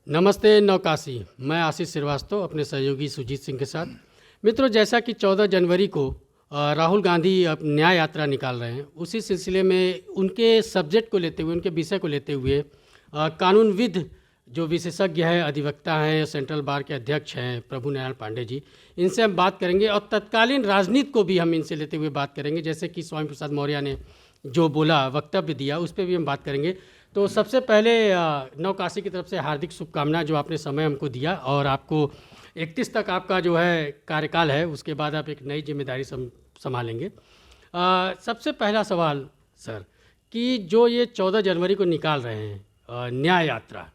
नमस्ते नवकाशी। मैं आशीष श्रीवास्तव अपने सहयोगी सुजीत सिंह के साथ। मित्रों, जैसा कि 14 जनवरी को राहुल गांधी अब न्याय यात्रा निकाल रहे हैं, उसी सिलसिले में उनके सब्जेक्ट को लेते हुए, उनके विषय को लेते हुए कानूनविद जो विशेषज्ञ हैं, अधिवक्ता हैं, सेंट्रल बार के अध्यक्ष हैं प्रभु नारायण पांडे जी, इनसे हम बात करेंगे और तत्कालीन राजनीति को भी हम इनसे लेते हुए बात करेंगे। जैसे कि स्वामी प्रसाद मौर्य ने जो बोला, वक्तव्य दिया, उस पर भी हम बात करेंगे। तो सबसे पहले नवकाशी की तरफ से हार्दिक शुभकामनाएं, जो आपने समय हमको दिया, और आपको 31 तक आपका जो है कार्यकाल है, उसके बाद आप एक नई जिम्मेदारी संभालेंगे। सबसे पहला सवाल सर, कि जो ये 14 जनवरी को निकाल रहे हैं न्याय यात्रा,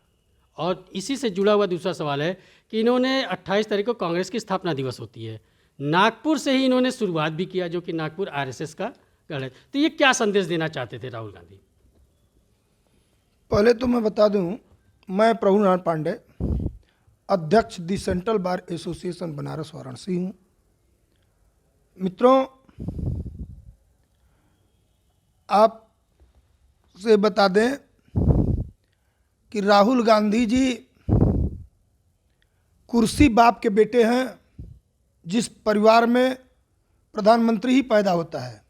और इसी से जुड़ा हुआ दूसरा सवाल है कि इन्होंने 28 तारीख को कांग्रेस की स्थापना दिवस होती है, नागपुर से ही इन्होंने शुरुआत भी किया, जो कि नागपुर आरएसएस का गढ़ है। तो ये क्या संदेश देना चाहते थे राहुल गांधी? पहले तो मैं बता दूं, मैं प्रभु नारायण पांडे, अध्यक्ष the central bar association Banaras Varanasi हूं। मित्रों, आप से बता दें कि राहुल गांधी जी कुर्सी बाप के बेटे हैं। जिस परिवार में प्रधानमंत्री ही पैदा होता है,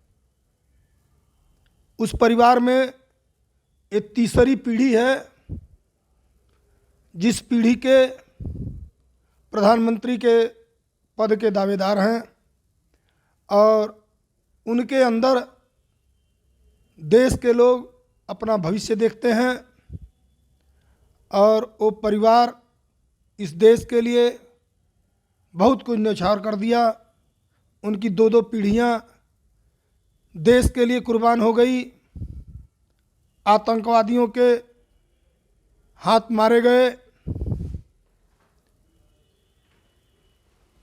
उस परिवार में एक तीसरी पीढ़ी है जिस पीढ़ी के प्रधानमंत्री के पद के दावेदार हैं, और उनके अंदर देश के लोग अपना भविष्य देखते हैं, और वो परिवार इस देश के लिए बहुत कुछ न्यौछावर कर दिया। उनकी दो दो पीढ़ियां देश के लिए कुर्बान हो गई, आतंकवादियों के हाथ मारे गए।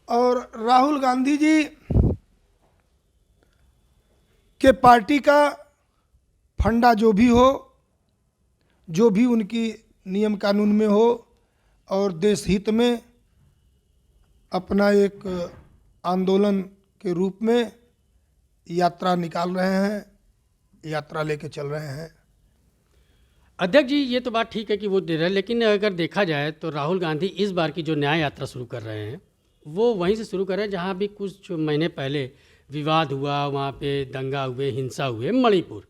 और राहुल गांधी जी के पार्टी का फंडा जो भी हो, जो भी उनकी नियम कानून में हो, और देश हित में अपना एक आंदोलन के रूप में यात्रा निकाल रहे हैं, यात्रा लेके चल रहे हैं। अध्यक्ष जी, ये तो बात ठीक है कि वो दे रहे हैं, लेकिन अगर देखा जाए तो राहुल गांधी इस बार की जो न्याय यात्रा शुरू कर रहे हैं, वो वहीं से शुरू कर रहे हैं जहाँ भी कुछ महीने पहले विवाद हुआ, वहाँ पे दंगा हुए, हिंसा हुए, मणिपुर।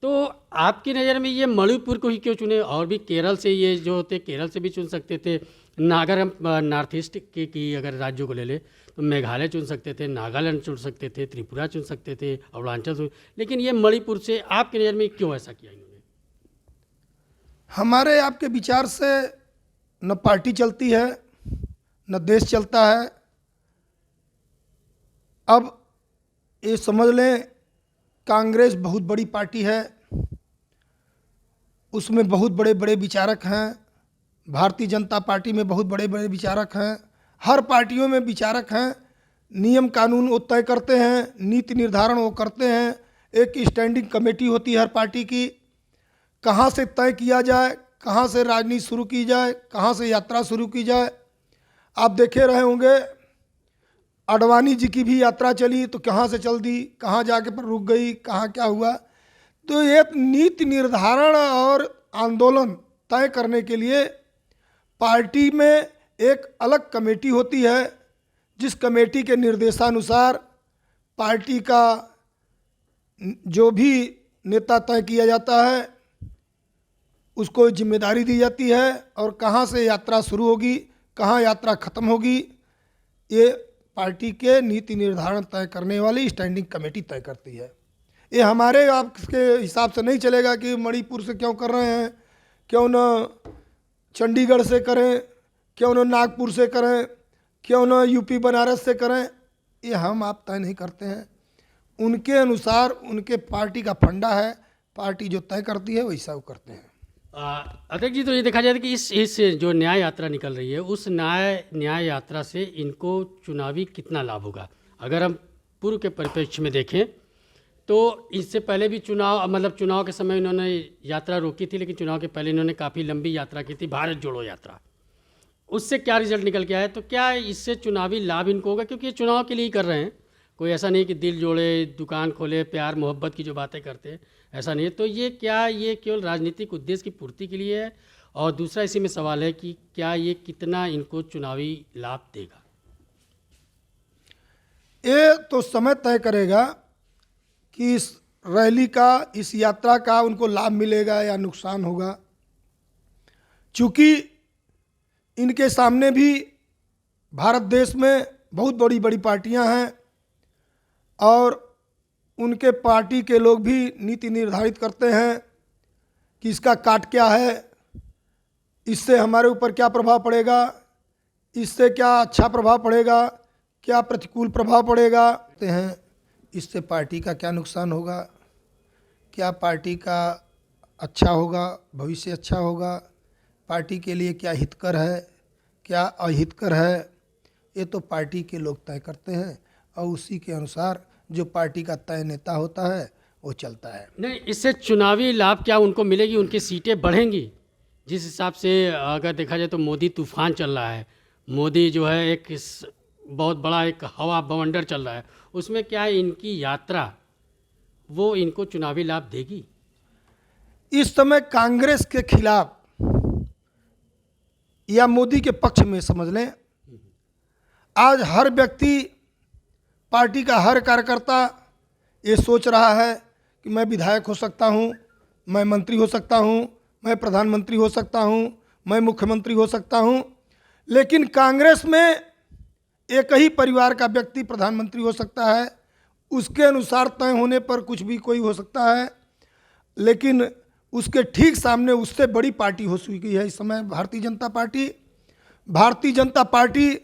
तो आपकी नज़र में ये मणिपुर को ही क्यों चुने? और भी केरल से, ये जो होते केरल से भी चुन सकते थे। अगर हम नॉर्थ ईस्ट की अगर राज्यों को ले लें तो मेघालय चुन सकते थे, नागालैंड चुन सकते थे, त्रिपुरा चुन सकते थे, अरुणाचल, लेकिन ये मणिपुर से आपकी नज़र में क्यों ऐसा किया इन्होंने? हमारे आपके विचार से न पार्टी चलती है, न देश चलता है। अब ये समझ लें, कांग्रेस बहुत बड़ी पार्टी है, उसमें बहुत बड़े बड़े विचारक हैं। भारतीय जनता पार्टी में बहुत बड़े बड़े विचारक हैं। हर पार्टियों में विचारक हैं। नियम कानून वो तय करते हैं, नीति निर्धारण वो करते हैं। एक स्टैंडिंग कमेटी होती है हर पार्टी की। कहाँ से तय किया जाए, कहाँ से राजनीति शुरू की जाए, कहाँ से यात्रा शुरू की जाए। आप देखे रहे होंगे, आडवाणी जी की भी यात्रा चली तो कहाँ से चल दी, कहाँ जाके पर रुक गई, कहाँ क्या हुआ। तो एक नीति निर्धारण और आंदोलन तय करने के लिए पार्टी में एक अलग कमेटी होती है, जिस कमेटी के निर्देशानुसार पार्टी का जो भी नेता तय किया जाता है, उसको जिम्मेदारी दी जाती है, और कहाँ से यात्रा शुरू होगी, कहाँ यात्रा खत्म होगी, ये पार्टी के नीति निर्धारण तय करने वाली स्टैंडिंग कमेटी तय करती है। ये हमारे आपके हिसाब से नहीं चलेगा कि मणिपुर से क्यों कर रहे हैं, क्यों न चंडीगढ़ से करें, क्यों न नागपुर से करें, क्यों न यूपी बनारस से करें। ये हम आप तय नहीं करते हैं। उनके अनुसार उनके पार्टी का फंडा है, पार्टी जो तय करती है वैसा वो करते हैं। अध्यक्ष जी, तो ये देखा जाए कि इस जो न्याय यात्रा निकल रही है, उस न्याय यात्रा से इनको चुनावी कितना लाभ होगा? अगर हम पूर्व के परिप्रेक्ष्य में देखें तो इससे पहले भी चुनाव के समय इन्होंने यात्रा रोकी थी, लेकिन चुनाव के पहले इन्होंने काफ़ी लंबी यात्रा की थी, भारत जोड़ो यात्रा। उससे क्या रिजल्ट निकल के आया? तो क्या इससे चुनावी लाभ इनको होगा? क्योंकि ये चुनाव के लिए ही कर रहे हैं, कोई ऐसा नहीं कि दिल जोड़े, दुकान खोले, प्यार मोहब्बत की जो बातें करते हैं, ऐसा नहीं है। तो ये क्या ये केवल राजनीतिक उद्देश्य की पूर्ति के लिए है? और दूसरा इसी में सवाल है कि क्या ये कितना इनको चुनावी लाभ देगा? ये तो समय तय करेगा कि इस रैली का, इस यात्रा का उनको लाभ मिलेगा या नुकसान होगा। चूँकि इनके सामने भी भारत देश में बहुत बड़ी बड़ी पार्टियां हैं और उनके पार्टी के लोग भी नीति निर्धारित करते हैं कि इसका काट क्या है, इससे हमारे ऊपर क्या प्रभाव पड़ेगा, इससे क्या अच्छा प्रभाव पड़ेगा, क्या प्रतिकूल प्रभाव पड़ेगा। कहते हैं इससे पार्टी का क्या नुकसान होगा, क्या पार्टी का अच्छा होगा, भविष्य अच्छा होगा, पार्टी के लिए क्या हितकर है, क्या अहितकर है, ये तो पार्टी के लोग तय करते हैं और उसी के अनुसार जो पार्टी का तय नेता होता है वो चलता है। नहीं, इससे चुनावी लाभ क्या उनको मिलेगी? उनकी सीटें बढ़ेंगी? जिस हिसाब से अगर देखा जाए तो मोदी तूफान चल रहा है, मोदी जो है एक बहुत बड़ा एक हवा बवंडर चल रहा है, उसमें क्या इनकी यात्रा वो इनको चुनावी लाभ देगी? इस समय कांग्रेस के खिलाफ या मोदी के पक्ष में समझ लें, आज हर व्यक्ति, पार्टी का हर कार्यकर्ता ये सोच रहा है कि मैं विधायक हो सकता हूँ, मैं मंत्री हो सकता हूँ, मैं प्रधानमंत्री हो सकता हूँ, मैं मुख्यमंत्री हो सकता हूँ। लेकिन कांग्रेस में एक ही परिवार का व्यक्ति प्रधानमंत्री हो सकता है, उसके अनुसार तय होने पर कुछ भी कोई हो सकता है। लेकिन उसके ठीक सामने उससे बड़ी पार्टी हो चुकी है इस समय भारतीय जनता पार्टी। भारतीय जनता पार्टी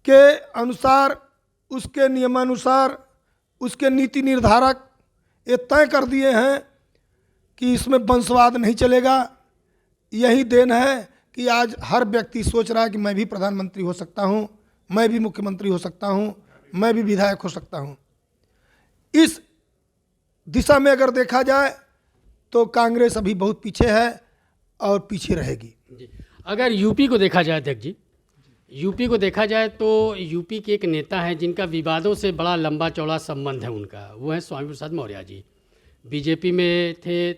के अनुसार, उसके नियमानुसार, उसके नीति निर्धारक ये तय कर दिए हैं कि इसमें वंशवाद नहीं चलेगा। यही देन है कि आज हर व्यक्ति सोच रहा है कि मैं भी प्रधानमंत्री हो सकता हूँ, मैं भी मुख्यमंत्री हो सकता हूँ, मैं भी विधायक हो सकता हूँ। इस दिशा में अगर देखा जाए तो कांग्रेस अभी बहुत पीछे है और पीछे रहेगी। जी, अगर यूपी को देखा जाए अध्यक्ष जी, यूपी को देखा जाए तो यूपी के एक नेता हैं जिनका विवादों से बड़ा लंबा चौड़ा संबंध है उनका, वो है स्वामी प्रसाद मौर्य जी। बीजेपी में थे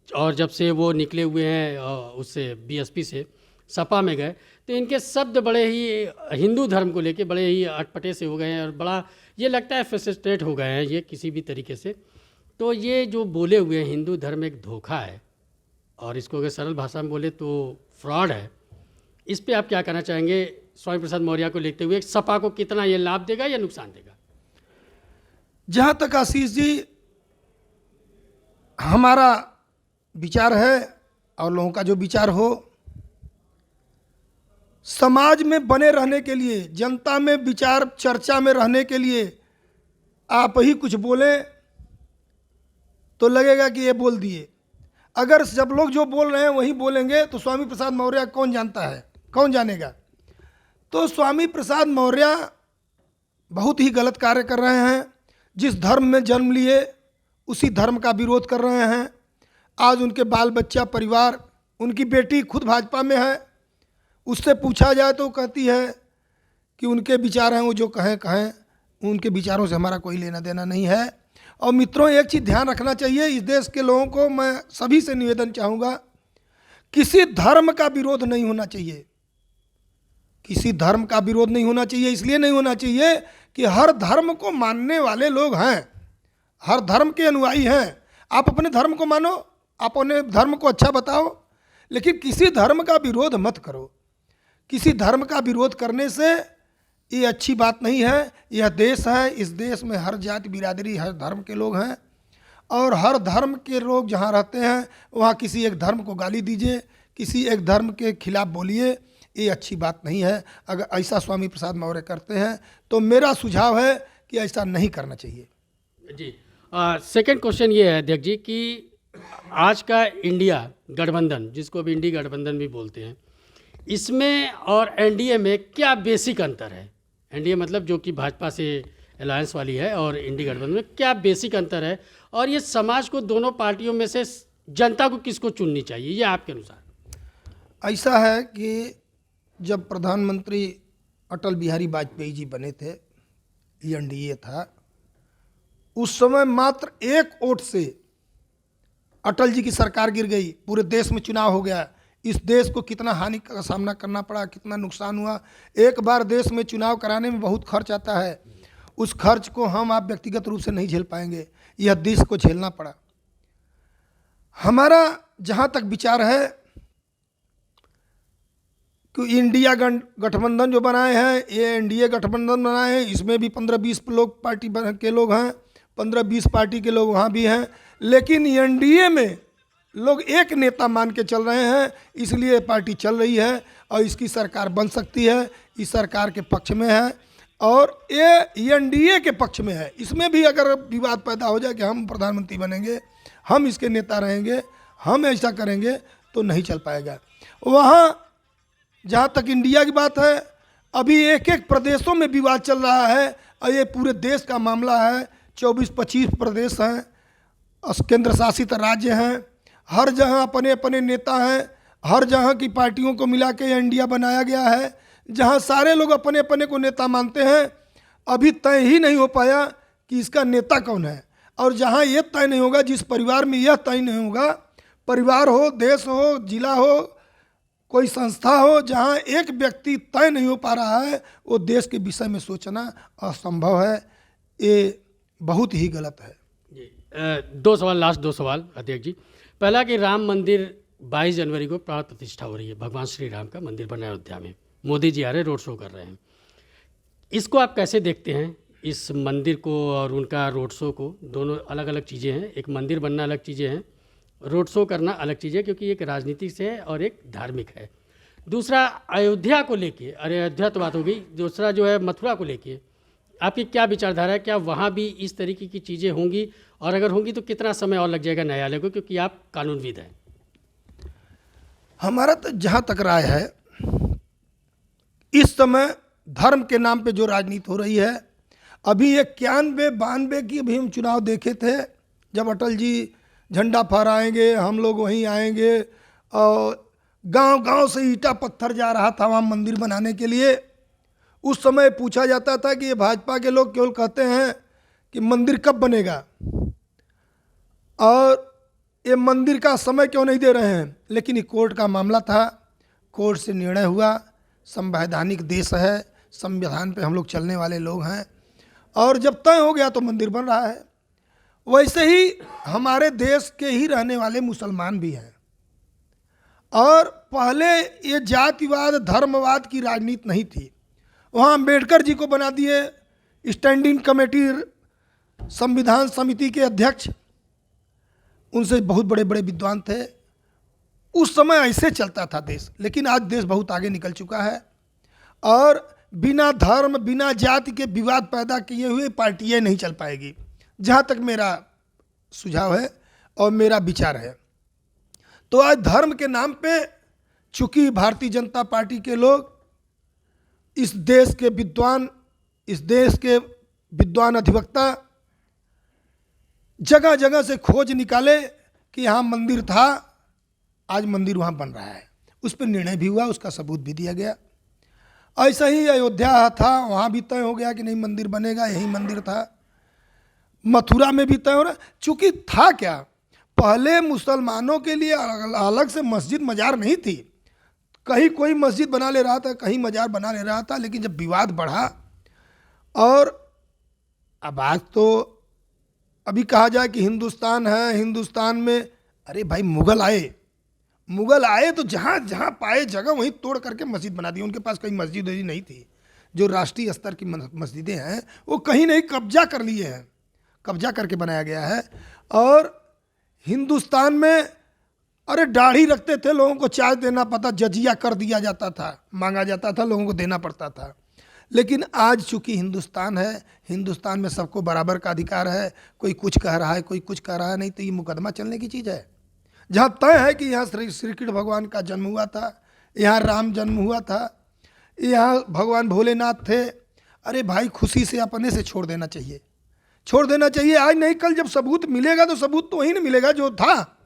और जब से वो निकले हुए हैं उससे बीएसपी से सपा में गए तो इनके शब्द बड़े ही हिंदू धर्म को लेके बड़े ही अटपटे से हो गए हैं और बड़ा ये लगता है फ्रस्ट्रेट हो गए हैं ये किसी भी तरीके से। तो ये जो बोले हुए हैं हिंदू धर्म एक धोखा है और इसको अगर सरल भाषा में बोले तो फ्रॉड है, इस पे आप क्या कहना चाहेंगे स्वामी प्रसाद मौर्य को लेते हुए? सपा को कितना ये लाभ देगा या नुकसान देगा? जहाँ तक आशीष जी हमारा विचार है और लोगों का जो विचार हो, समाज में बने रहने के लिए, जनता में विचार चर्चा में रहने के लिए आप ही कुछ बोलें तो लगेगा कि ये बोल दिए। अगर सब लोग जो बोल रहे हैं वही बोलेंगे तो स्वामी प्रसाद मौर्य कौन जानता है, कौन जानेगा। तो स्वामी प्रसाद मौर्य बहुत ही गलत कार्य कर रहे हैं। जिस धर्म में जन्म लिए उसी धर्म का विरोध कर रहे हैं। आज उनके बाल बच्चा, परिवार, उनकी बेटी खुद भाजपा में है, उससे पूछा जाए तो कहती है कि उनके विचार हैं, वो जो कहें कहें, उनके विचारों से हमारा कोई लेना देना नहीं है। और मित्रों, एक चीज़ ध्यान रखना चाहिए, इस देश के लोगों को मैं सभी से निवेदन चाहूँगा, किसी धर्म का विरोध नहीं होना चाहिए। किसी धर्म का विरोध नहीं होना चाहिए। इसलिए नहीं होना चाहिए कि हर धर्म को मानने वाले लोग हैं, हर धर्म के अनुयायी हैं। आप अपने धर्म को मानो, आप अपने धर्म को अच्छा बताओ, लेकिन किसी धर्म का विरोध मत करो। किसी धर्म का विरोध करने से ये अच्छी बात नहीं है। यह देश है, इस देश में हर जाति बिरादरी, हर धर्म के लोग हैं और हर धर्म के लोग जहाँ रहते हैं वहाँ किसी एक धर्म को गाली दीजिए, किसी एक धर्म के खिलाफ बोलिए, ये अच्छी बात नहीं है। अगर ऐसा स्वामी प्रसाद मौर्य करते हैं तो मेरा सुझाव है कि ऐसा नहीं करना चाहिए। जी, सेकंड क्वेश्चन ये है अध्यक्ष जी कि आज का इंडिया गठबंधन, जिसको अब इंडी गठबंधन भी बोलते हैं, इसमें और एनडीए में क्या बेसिक अंतर है? एनडीए मतलब जो कि भाजपा से अलायंस वाली है और इंडी गठबंधन में क्या बेसिक अंतर है? और ये समाज को, दोनों पार्टियों में से जनता को किसको चुननी चाहिए ये आपके अनुसार? ऐसा है कि जब प्रधानमंत्री अटल बिहारी वाजपेयी जी बने थे, ये एनडीए था, उस समय मात्र एक वोट से अटल जी की सरकार गिर गई, पूरे देश में चुनाव हो गया, इस देश को कितना हानि का सामना करना पड़ा, कितना नुकसान हुआ। एक बार देश में चुनाव कराने में बहुत खर्च आता है, उस खर्च को हम आप व्यक्तिगत रूप से नहीं झेल पाएंगे, यह देश को झेलना पड़ा। हमारा जहाँ तक विचार है कि इंडिया गठबंधन जो बनाए हैं, ये एनडीए गठबंधन बनाए हैं, इसमें भी 15-20 लोग पार्टी के लोग हैं, 15-20 पार्टी के लोग वहाँ भी हैं, लेकिन एनडीए में लोग एक नेता मान के चल रहे हैं, इसलिए पार्टी चल रही है और इसकी सरकार बन सकती है, इस सरकार के पक्ष में है और ये एनडीए के पक्ष में है। इसमें भी अगर विवाद पैदा हो जाए कि हम प्रधानमंत्री बनेंगे, हम इसके नेता रहेंगे, हम ऐसा करेंगे, तो नहीं चल पाएगा। वहाँ जहाँ तक इंडिया की बात है, अभी एक एक प्रदेशों में विवाद चल रहा है और ये पूरे देश का मामला है। 24-25 प्रदेश हैं, केंद्र शासित राज्य हैं, हर जगह अपने अपने नेता हैं, हर जगह की पार्टियों को मिला के इंडिया बनाया गया है, जहाँ सारे लोग अपने अपने को नेता मानते हैं। अभी तय ही नहीं हो पाया कि इसका नेता कौन है, और जहाँ ये तय नहीं होगा, जिस परिवार में यह तय नहीं होगा, परिवार हो, देश हो, जिला हो, कोई संस्था हो, जहाँ एक व्यक्ति तय नहीं हो पा रहा है, वो देश के विषय में सोचना असंभव है। ये बहुत ही गलत है जी। लास्ट दो सवाल अध्यक्ष जी। पहला कि राम मंदिर 22 जनवरी को प्राण प्रतिष्ठा हो रही है, भगवान श्री राम का मंदिर बना है अयोध्या में, मोदी जी आ रहे, रोड शो कर रहे हैं, इसको आप कैसे देखते हैं? इस मंदिर को और उनका रोड शो को, दोनों अलग अलग चीज़ें हैं, एक मंदिर बनना अलग चीज़ें हैं, रोड शो करना अलग चीज़ है, क्योंकि एक राजनीतिक से है और एक धार्मिक है। दूसरा अयोध्या को लेके, अरे अयोध्या तो बात हो गई, दूसरा जो है मथुरा को लेके आपकी क्या विचारधारा है? क्या वहाँ भी इस तरीके की चीज़ें होंगी, और अगर होंगी तो कितना समय और लग जाएगा न्यायालय को, क्योंकि आप कानूनविद हैं? हमारा तो जहाँ तक राय है, इस समय धर्म के नाम पे जो राजनीति हो रही है, अभी 91-92 की अभी हम चुनाव देखे थे, जब अटल जी झंडा फहराएंगे, हम लोग वहीं आएंगे, और गांव-गांव से ईंटा पत्थर जा रहा था वहाँ मंदिर बनाने के लिए। उस समय पूछा जाता था कि ये भाजपा के लोग केवल कहते हैं कि मंदिर कब बनेगा और ये मंदिर का समय क्यों नहीं दे रहे हैं, लेकिन ये कोर्ट का मामला था, कोर्ट से निर्णय हुआ। संवैधानिक देश है, संविधान पे हम लोग चलने वाले लोग हैं, और जब तय हो गया तो मंदिर बन रहा है। वैसे ही हमारे देश के ही रहने वाले मुसलमान भी हैं, और पहले ये जातिवाद धर्मवाद की राजनीति नहीं थी। वहाँ अम्बेडकर जी को बना दिए स्टैंडिंग कमेटी संविधान समिति के अध्यक्ष, उनसे बहुत बड़े बड़े विद्वान थे। उस समय ऐसे चलता था देश, लेकिन आज देश बहुत आगे निकल चुका है, और बिना धर्म बिना जाति के विवाद पैदा किए हुए पार्टियाँ नहीं चल पाएगी, जहाँ तक मेरा सुझाव है और मेरा विचार है। तो आज धर्म के नाम पे चूंकि भारतीय जनता पार्टी के लोग इस देश के विद्वान अधिवक्ता जगह जगह से खोज निकाले कि यहाँ मंदिर था, आज मंदिर वहाँ बन रहा है, उस पर निर्णय भी हुआ, उसका सबूत भी दिया गया। ऐसा ही अयोध्या था, वहाँ भी तय हो गया कि नहीं मंदिर बनेगा, यही मंदिर था। मथुरा में भी तय हो रहा, चूँकि था क्या, पहले मुसलमानों के लिए अलग से मस्जिद मजार नहीं थी, कहीं कोई मस्जिद बना ले रहा था, कहीं मजार बना ले रहा था। लेकिन जब विवाद बढ़ा, और अब आज तो अभी कहा जाए कि हिंदुस्तान है, हिंदुस्तान में, अरे भाई मुगल आए तो जहाँ जहाँ पाए जगह वहीं तोड़ करके मस्जिद बना दी। उनके पास कोई मस्जिद नहीं थी, जो राष्ट्रीय स्तर की मस्जिदें हैं वो कहीं नहीं कब्जा कर लिए हैं, कब्जा करके बनाया गया है। और हिंदुस्तान में अरे दाढ़ी रखते थे लोगों को चाय देना पड़ता, जजिया कर दिया जाता था, मांगा जाता था, लोगों को देना पड़ता था। लेकिन आज चूंकि हिंदुस्तान है, हिंदुस्तान में सबको बराबर का अधिकार है, कोई कुछ कह रहा है, कोई कुछ कह रहा है, नहीं तो ये मुकदमा चलने की चीज़ है। जहाँ तय है कि यहाँ श्री कृष्ण भगवान का जन्म हुआ था, यहाँ राम जन्म हुआ था, यहाँ भगवान भोलेनाथ थे, अरे भाई खुशी से अपने से छोड़ देना चाहिए, छोड़ देना चाहिए। आज नहीं कल जब सबूत मिलेगा तो सबूत तो वही नहीं मिलेगा जो था।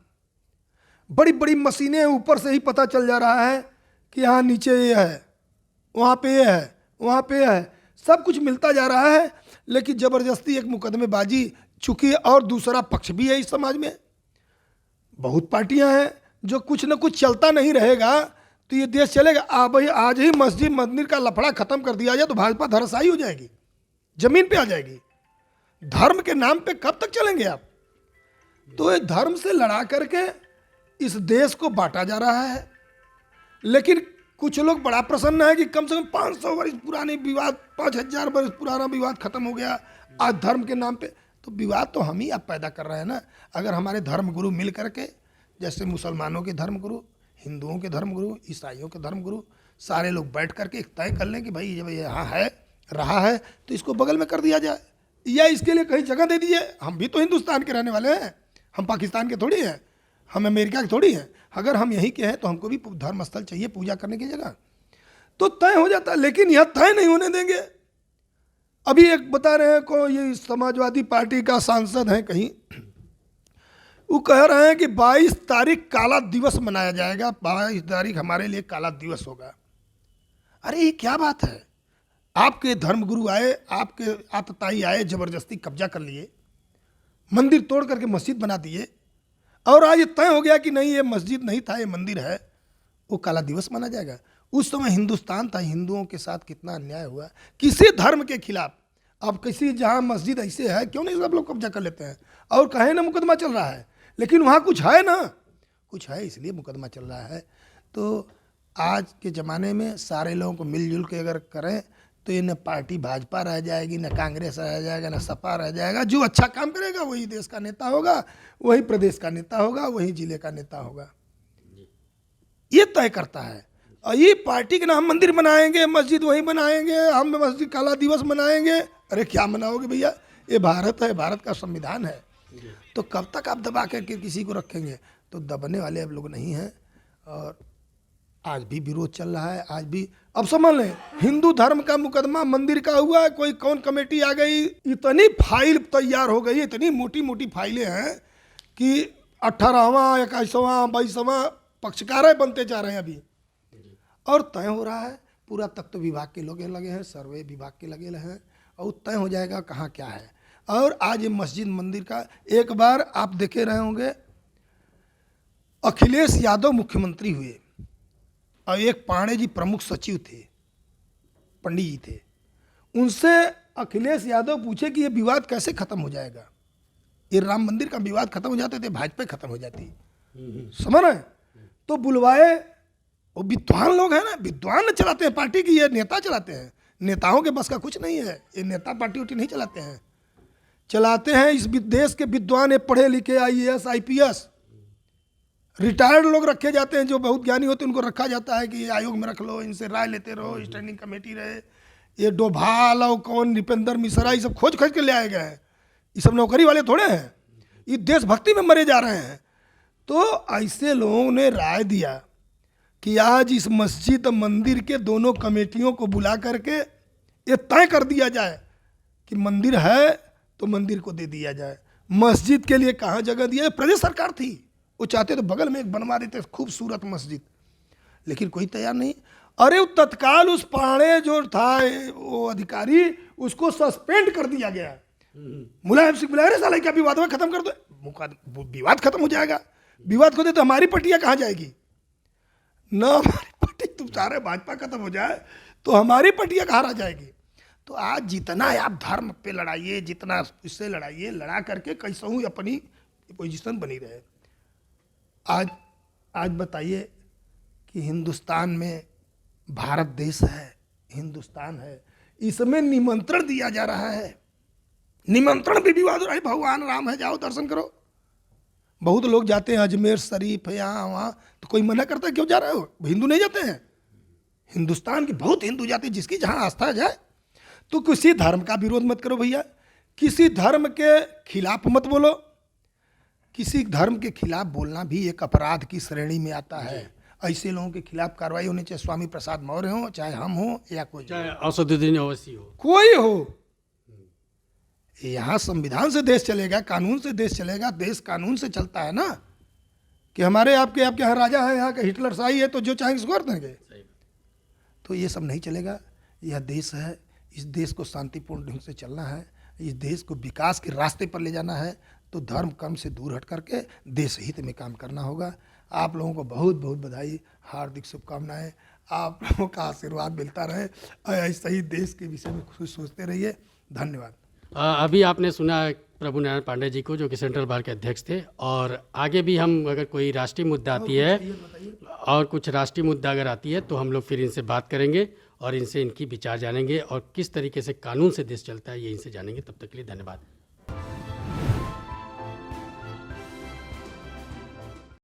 बड़ी बड़ी मशीनें ऊपर से ही पता चल जा रहा है कि यहाँ नीचे ये है, वहाँ पे ये है, वहाँ पे है, सब कुछ मिलता जा रहा है। लेकिन ज़बरदस्ती एक मुकदमेबाजी, चूँकि और दूसरा पक्ष भी है इस समाज में, बहुत पार्टियां हैं जो कुछ न कुछ चलता नहीं रहेगा तो ये देश चलेगा। भाई आज ही मस्जिद मंदिर का लफड़ा खत्म कर दिया जाए तो भाजपा धराशायी हो जाएगी, जमीन पे आ जाएगी। धर्म के नाम पे कब तक चलेंगे आप? तो ये धर्म से लड़ा करके इस देश को बांटा जा रहा है। लेकिन कुछ लोग बड़ा प्रसन्न है कि कम से कम 500 वर्ष पुरानी विवाद, 5000 वर्ष पुराना विवाद खत्म हो गया आज धर्म के नाम पे। तो विवाद तो हम ही अब पैदा कर रहे हैं ना। अगर हमारे धर्म गुरु मिल करके, जैसे मुसलमानों के धर्म गुरु, हिंदुओं के धर्म गुरु, ईसाइयों के धर्म गुरु, सारे लोग बैठ करके एक तय कर लें कि भाई जब यहाँ है रहा है तो इसको बगल में कर दिया जाए, या इसके लिए कहीं जगह दे दीजिए। हम भी तो हिंदुस्तान के रहने वाले हैं, हम पाकिस्तान के थोड़ी हैं, हम अमेरिका के थोड़ी हैं। अगर हम यहीं के हैं तो हमको भी धर्म स्थल चाहिए पूजा करने की जगह, तो तय हो जाता है। लेकिन यह तय नहीं होने देंगे। अभी एक बता रहे हैं को ये समाजवादी पार्टी का सांसद है कहीं, वो कह रहे हैं कि 22 तारीख काला दिवस मनाया जाएगा, 22 तारीख हमारे लिए काला दिवस होगा। अरे ये क्या बात है? आपके धर्मगुरु आए, आपके आतताई आए, जबरदस्ती कब्जा कर लिए, मंदिर तोड़ करके मस्जिद बना दिए, और आज ये तय हो गया कि नहीं ये मस्जिद नहीं था, ये मंदिर है, वो काला दिवस माना जाएगा। उस समय हिंदुस्तान था, हिंदुओं के साथ कितना अन्याय हुआ, किसी धर्म के खिलाफ। अब किसी जहाँ मस्जिद ऐसे है, क्यों नहीं सब लोग कब्जा कर लेते हैं और कहें ना मुकदमा चल रहा है, लेकिन वहाँ कुछ है ना, कुछ है इसलिए मुकदमा चल रहा है। तो आज के ज़माने में सारे लोगों को मिलजुल के अगर करें तो ये न पार्टी भाजपा रह जाएगी, न कांग्रेस रह जाएगा, न सपा रह जाएगा। जो अच्छा काम करेगा वही देश का नेता होगा, वही प्रदेश का नेता होगा, वही जिले का नेता होगा। ये तय करता है। और ये पार्टी के नाम मंदिर बनाएंगे, मस्जिद वहीं बनाएंगे, हम मस्जिद काला दिवस मनाएंगे। अरे क्या मनाओगे भैया? ये भारत है, भारत का संविधान है। तो कब तक आप दबा करके किसी को रखेंगे? तो दबने वाले अब लोग नहीं हैं। और आज भी विरोध चल रहा है, आज भी। अब समझ लें, हिंदू धर्म का मुकदमा मंदिर का हुआ है, कोई कौन कमेटी आ गई, इतनी फाइल तैयार हो गई, इतनी मोटी मोटी फाइलें हैं कि 18वां 21वां 22वां पक्षकार बनते जा रहे हैं अभी, और तय हो रहा है। पूरा तख्त विभाग के लोग लगे हैं, सर्वे विभाग के लगे हैं, और तय हो जाएगा कहाँ क्या है। और आज ये मस्जिद मंदिर का, एक बार आप देखे रहे होंगे, अखिलेश यादव मुख्यमंत्री हुए और एक पांडे जी प्रमुख सचिव थे, पंडित जी थे। उनसे अखिलेश यादव पूछे कि ये विवाद कैसे खत्म हो जाएगा। ये राम मंदिर का विवाद खत्म हो जाते थे, भाजपा खत्म हो जाती, समझ रहे? तो बुलवाए, वो विद्वान लोग हैं ना, विद्वान चलाते हैं पार्टी की, ये नेता चलाते हैं। नेताओं के बस का कुछ नहीं है, ये नेता पार्टी उटी नहीं चलाते हैं। चलाते हैं इस देश के विद्वान, ये पढ़े लिखे IAS IPS रिटायर्ड लोग रखे जाते हैं, जो बहुत ज्ञानी होते हैं, उनको रखा जाता है कि ये आयोग में रख लो, इनसे राय लेते रहो, स्टैंडिंग कमेटी रहे। ये डोभाल और कौन नृपेंद्र मिश्रा, ये सब खोज खोज के ले आए गए हैं। ये सब नौकरी वाले थोड़े हैं, ये देशभक्ति में मरे जा रहे हैं। तो ऐसे लोगों ने राय दिया कि आज इस मस्जिद मंदिर के दोनों कमेटियों को बुला करके ये तय कर दिया जाए कि मंदिर है तो मंदिर को दे दिया जाए। मस्जिद के लिए कहाँ जगह दिया? प्रदेश सरकार थी, वो चाहते तो बगल में एक बनवा देते खूबसूरत मस्जिद, लेकिन कोई तैयार नहीं। अरे वो तत्काल उस पाड़े जो था वो अधिकारी, उसको सस्पेंड कर दिया गया। मुलायम सिंह बुलाया, अरे साला क्या विवाद हुआ, खत्म कर दो, विवाद खत्म हो जाएगा। विवाद को दे तो हमारी पट्टियाँ कहाँ जाएगी? ना हमारी पट्टी, तुम चाह रहे भाजपा खत्म हो जाए तो हमारी पट्टियाँ कहाँ रह जाएगी? तो आज जितना आप धर्म पे लड़ाइए, जितना इससे लड़ाइए, लड़ा करके कैसे हूँ अपनी पोजीशन बनी रहे। आज बताइए कि हिंदुस्तान में, भारत देश है, हिंदुस्तान है, इसमें निमंत्रण दिया जा रहा है, निमंत्रण भी विवाद हो रहा है। भगवान राम है, जाओ दर्शन करो। बहुत लोग जाते हैं अजमेर शरीफ, यहाँ वहाँ, तो कोई मना करता है क्यों जा रहे हो? हिंदू नहीं जाते हैं? हिंदुस्तान के बहुत हिंदू जाते हैं, जिसकी जहाँ आस्था जाए। तो किसी धर्म का विरोध मत करो भैया, किसी धर्म के खिलाफ मत बोलो। किसी धर्म के खिलाफ बोलना भी एक अपराध की श्रेणी में आता है। ऐसे लोगों के खिलाफ कार्रवाई होनी चाहिए। स्वामी प्रसाद मौर्य हो, चाहे हम हो, या कोई, चाहे असदुद्दीन ओवैसी हो, कोई हो। यहाँ संविधान से देश चलेगा, कानून से देश चलेगा। देश कानून से चलता है ना, कि हमारे आपके यहाँ राजा है, यहाँ का हिटलर शाही है, तो जो चाहेंगे उसको कर देंगे। तो ये सब नहीं चलेगा। यह देश है, इस देश को शांतिपूर्ण ढंग से चलना है, इस देश को विकास के रास्ते पर ले जाना है। तो धर्म कर्म से दूर हट करके देश हित में काम करना होगा। आप लोगों को बहुत बहुत बधाई, हार्दिक शुभकामनाएं। आप लोगों का आशीर्वाद मिलता रहे और ऐसे ही देश के विषय में खुश सोचते रहिए। धन्यवाद। अभी आपने सुना प्रभु नारायण पांडे जी को, जो कि सेंट्रल बार के अध्यक्ष थे। और आगे भी हम अगर कोई राष्ट्रीय मुद्दा आती है और कुछ राष्ट्रीय मुद्दा अगर आती है तो हम लोग फिर इनसे बात करेंगे और इनसे इनकी विचार जानेंगे और किस तरीके से कानून से देश चलता है ये इनसे जानेंगे। तब तक के लिए धन्यवाद।